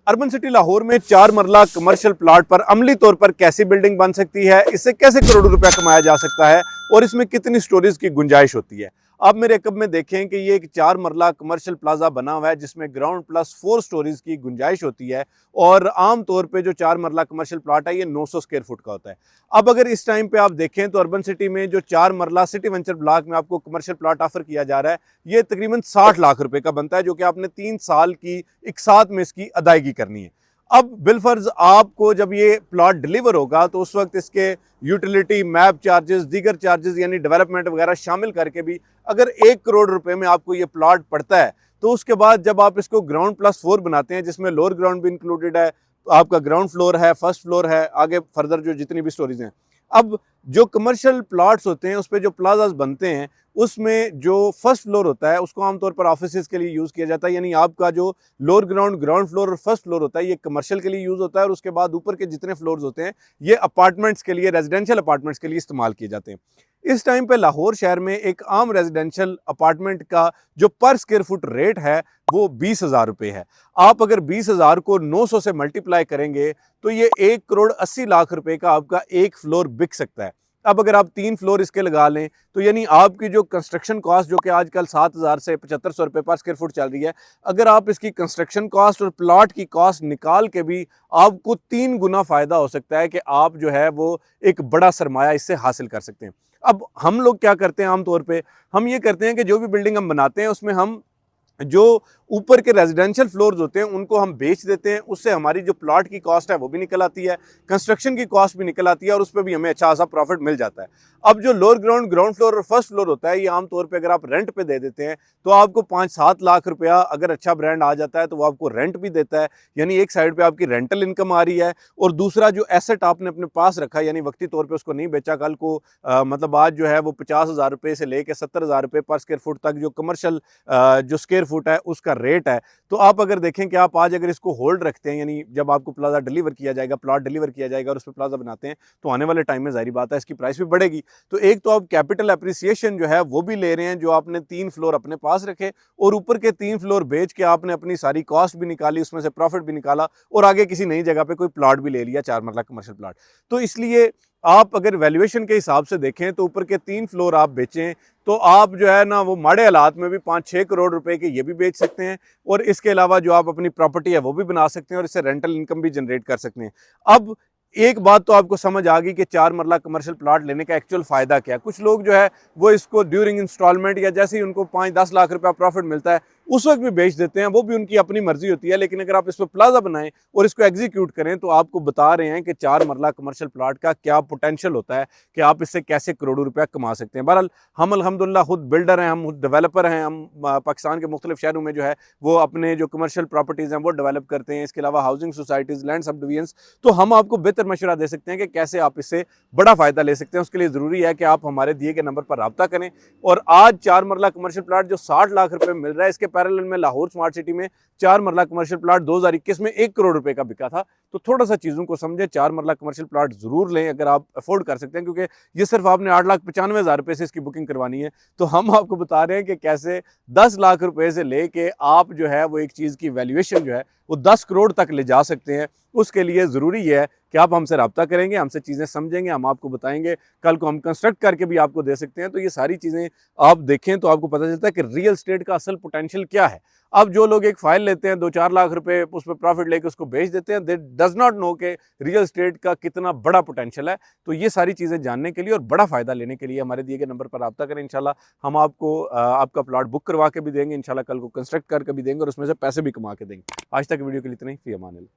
Urban city Lahore में 4 मरला commercial plot पर अमली तौर पर कैसी बिल्डिंग बन सकती है, इससे कैसे करोड़ों रुपया कमाया जा सकता है और इसमें कितनी स्टोरेज की गुंजाइश होती है। आप मेरे कब में देखें कि ये एक 4 मरला कमर्शियल प्लाजा बना हुआ है जिसमें ग्राउंड प्लस 4 स्टोरेज की गुंजाइश होती है और आम तौर पे जो 4 मरला कमर्शियल प्लाट है ये 900 स्क्वायर फुट का होता है। अब अगर इस टाइम पे आप देखें तो अर्बन सिटी में जो 4 मरला सिटी वेंचर ब्लॉक में आपको कमर्शियल प्लाट ऑफर किया जा रहा है ये तकरीबन 60 लाख रुपए का बनता है, जो कि आपने 3 साल की एक साथ में इसकी अदायगी करनी है। अब बिलफर्ज आपको जब ये प्लॉट डिलीवर होगा तो उस वक्त इसके यूटिलिटी, मैप चार्जेस, दीगर चार्जेस यानी डेवलपमेंट वगैरह शामिल करके भी अगर 1 करोड़ रुपए में आपको ये प्लॉट पड़ता है तो उसके बाद जब आप इसको ग्राउंड प्लस 4 बनाते हैं जिसमें लोअर ग्राउंड भी इंक्लूडेड है, आपका ग्राउंड फ्लोर है, फर्स्ट फ्लोर है, आगे फर्दर जो जितनी भी स्टोरीज हैं। अब जो कमर्शियल प्लॉट्स होते हैं उस पर जो प्लाजाज बनते हैं उसमें जो फर्स्ट फ्लोर होता है उसको आमतौर पर ऑफिसेज के लिए यूज़ किया जाता है, यानी आपका जो लोअर ग्राउंड, ग्राउंड फ्लोर और फर्स्ट फ्लोर होता है ये कमर्शियल के लिए यूज़ होता है और उसके बाद ऊपर के जितने फ्लोर्स होते हैं ये अपार्टमेंट्स के लिए, रेजिडेंशियल अपार्टमेंट्स के लिए इस्तेमाल किए जाते हैं। इस टाइम पे लाहौर शहर में एक आम रेजिडेंशियल अपार्टमेंट का जो पर स्क्वायर फुट रेट है वो 20,000 रुपये है। आप अगर 20,000 को 900 से मल्टीप्लाई करेंगे तो ये 1 करोड़ 80 लाख रुपए का आपका एक फ्लोर बिक सकता है। अब अगर आप 3 फ्लोर इसके लगा लें तो यानी आपकी जो कंस्ट्रक्शन कॉस्ट जो कि आजकल 7,000 से 7,500 रुपये पर स्क्वायर फुट चल रही है, अगर आप इसकी कंस्ट्रक्शन कॉस्ट और प्लॉट की कॉस्ट निकाल के भी आपको 3 गुना फ़ायदा हो सकता है कि आप जो है वो एक बड़ा सरमाया इससे हासिल कर सकते हैं। अब हम लोग क्या करते हैं, आमतौर पे हम ये करते हैं कि जो भी बिल्डिंग हम बनाते हैं उसमें हम जो ऊपर के रेजिडेंशियल फ्लोर्स होते हैं उनको हम बेच देते हैं, उससे हमारी जो प्लॉट की कॉस्ट है वो भी निकल आती है, कंस्ट्रक्शन की कॉस्ट भी निकल आती है और उस पर भी हमें अच्छा खासा प्रॉफिट मिल जाता है। अब जो लोअर ग्राउंड, ग्राउंड फ्लोर और फर्स्ट फ्लोर होता है ये आमतौर पे अगर आप रेंट पे दे देते हैं तो आपको 5-7 लाख रुपया अगर अच्छा ब्रांड आ जाता है तो वो आपको रेंट भी देता है, यानी एक साइड पर आपकी रेंटल इनकम आ रही है और दूसरा जो एसेट आपने अपने पास रखा है यानी वक्ती तौर पर उसको नहीं बेचा, कल को मतलब आज जो है वो 50,000 रुपये से लेकर 70,000 रुपये पर स्क्वायर फुट तक जो कमर्शियल जो स्क्वायर फुट है उसका रेट है। तो आप अगर देखें कि आप आज अगर इसको होल्ड रखते हैं यानी जब आपको प्लाजा डिलीवर किया जाएगा, प्लॉट डिलीवर किया जाएगा और उस पर प्लाजा बनाते हैं तो आने वाले टाइम में जाहिर बात है इसकी प्राइस भी बढ़ेगी। तो एक तो आप कैपिटल एप्रिसिएशन जो है वो भी ले रहे हैं, जो आपने 3 फ्लोर अपने पास रखे और ऊपर के 3 फ्लोर बेच के आपने अपनी सारी कॉस्ट भी निकाली, उसमें से प्रॉफिट भी निकाला और आगे किसी नई जगह पे कोई प्लॉट भी ले लिया, 4 मरला कमर्शियल प्लॉट। तो इसलिए आप अगर वैल्यूएशन के हिसाब से देखें तो ऊपर के 3 फ्लोर आप बेचें तो आप जो है ना वो माड़े हालात में भी 5-6 करोड़ रुपए के ये भी बेच सकते हैं और इसके अलावा जो आप अपनी प्रॉपर्टी है वो भी बना सकते हैं और इससे रेंटल इनकम भी जनरेट कर सकते हैं। अब एक बात तो आपको समझ आ गई कि 4 मरला कमर्शियल प्लॉट लेने का एक्चुअल फ़ायदा क्या है। कुछ लोग जो है वो इसको ड्यूरिंग इंस्टॉलमेंट या जैसे ही उनको 5-10 लाख रुपया प्रॉफिट मिलता है उस वक्त भी बेच देते हैं, वो भी उनकी अपनी मर्जी होती है। लेकिन अगर आप इस पर प्लाजा बनाएं और इसको एग्जीक्यूट करें तो आपको बता रहे हैं कि 4 मरला कमर्शियल प्लॉट का क्या पोटेंशियल होता है कि आप इससे कैसे करोड़ों रुपया कमा सकते हैं। बहरहाल हम अल्हम्दुलिल्लाह खुद बिल्डर हैं, हम खुद डेवलपर हैं, हम पाकिस्तान के मुख्तलिफ शहरों में जो है वो अपने जो कमर्शियल प्रॉपर्टीज़ हैं वो डेवलप करते हैं। इसके अलावा हाउसिंग सोसाइटीज़, लैंड सब डिवीजन्स, तो हम आपको बेहतर मशवरा दे सकते हैं कि कैसे आप इससे बड़ा फ़ायदा ले सकते हैं। उसके लिए ज़रूरी है कि आप हमारे दिए गए नंबर पर रब्ता करें। और आज 4 मरला कमर्शियल प्लॉट जो 60 लाख रुपए मिल रहा है, इसके पैरेलल में लाहौर स्मार्ट सिटी में 4 मरला कमर्शियल प्लॉट 2021 में 1 करोड़ रुपए का बिका था। तो थोड़ा सा चीज़ों को समझें, 4 मरला कमर्शियल प्लॉट ज़रूर लें अगर आप अफोर्ड कर सकते हैं, क्योंकि ये सिर्फ आपने 8,95,000 रुपये से इसकी बुकिंग करवानी है। तो हम आपको बता रहे हैं कि कैसे 10 लाख रुपए से लेके आप जो है वो एक चीज़ की वैल्यूएशन जो है वो 10 करोड़ तक ले जा सकते हैं। उसके लिए ज़रूरी है कि आप हमसे रब्ता करेंगे, हमसे चीज़ें समझेंगे, हम आपको बताएंगे, कल को हम कंस्ट्रक्ट करके भी आपको दे सकते हैं। तो ये सारी चीज़ें आप देखें तो आपको पता चलता है कि रियल एस्टेट का असल पोटेंशियल क्या है। अब जो लोग एक फ़ाइल लेते हैं 2-4 लाख रुपए उस पर प्रॉफिट लेके उसको बेच देते हैं, दे डज़ नॉट नो कि रियल एस्टेट का कितना बड़ा पोटेंशियल है। तो ये सारी चीज़ें जानने के लिए और बड़ा फ़ायदा लेने के लिए हमारे दिए गए नंबर पर रब्ता करें। इंशाल्लाह हम आपको आपका प्लॉट बुक करवा के भी देंगे, इंशाल्लाह कल को कंस्ट्रक्ट करके भी देंगे और उसमें से पैसे भी कमा के देंगे। आज तक वीडियो के लिए इतना ही। फ़ी अमान अल्लाह।